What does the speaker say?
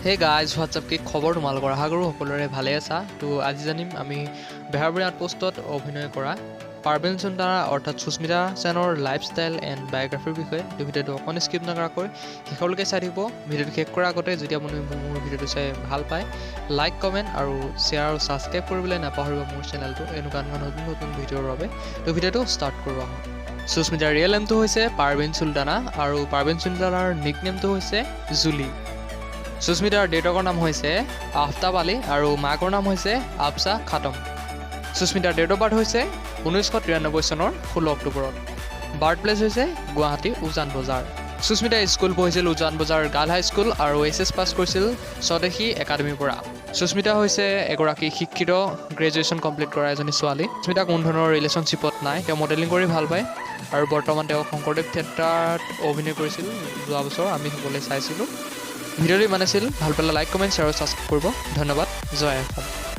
hey guys WhatsApp কি খবৰ তোমালোকৰ আশা কৰোঁ সকলোৰে ভালে আছা তো আজি জানিম আমি বেহাৰবাৰী আউটপোষ্টত অভিনয় কৰা পাৰ্বিন sultana অৰ্থাৎ সুস্মিতা সেনৰ লাইফষ্টাইল এণ্ড বায়োগ্ৰাফিৰ বিষয়ে এই ভিডিঅ'টো অকণ স্কিপ নকৰাকৈ শেষলৈকে চাই থাকিব ভিডিঅ'টো শেষ কৰাৰ আগতে যদি আপুনি মোৰ ভিডিঅ'টো চাই ভাল পায় লাইক কমেণ্ট আৰু শ্বেয়াৰ আৰু ছাবস্ক্ৰাইব কৰিবলৈ নাপাহৰিব মোৰ চেনেলটো এনেকুৱা নতুন নতুন ভিডিঅ'ৰ বাবে তো ভিডিঅ'টো ষ্টাৰ্ট কৰোঁ আহক সুস্মিতাৰ ৰিয়েল নেমটো হৈছে পাৰ্বিন sultana আৰু পাৰ্বিন sultanaৰ নিক নেমটো হৈছে জুলি সুস্মিতাৰ দেউতাকৰ নাম হৈছে আফতাব আলী আৰু মাকৰ নাম হৈছে আফছা খাতম সুস্মিতাৰ ডেট অফ বাৰ্থ হৈছে 1993 চনৰ 16 অক্টোবৰত বাৰ্থ প্লেচ হৈছে গুৱাহাটী উজান বজাৰ সুস্মিতাই স্কুল পঢ়িছিল উজান বজাৰ গাৰ্ল হাই স্কুল আৰু এইচএছ পাছ কৰিছিল স্বদেশী একাডেমীৰ পৰা সুস্মিতা হৈছে এগৰাকী শিক্ষিত গ্ৰেজুৱেশ্যন কমপ্লিট কৰা এজনী ছোৱালী সুস্মিতা কোনো ধৰণৰ ৰিলেশ্যনশ্বিপত নাই তেওঁ মডেলিং কৰি ভাল পায় আৰু বৰ্তমান তেওঁ শংকৰদেৱ থিয়েটাৰত অভিনয় কৰিছিল যোৱা বছৰ আমি সকলোৱে চাইছিলোঁ ভিডিঅ'টো ইমান আছিল ভাল পালে লাইক কমেণ্ট শ্বেয়াৰ আৰু ছাবস্ক্ৰাইব কৰিব ধন্যবাদ জয় অসম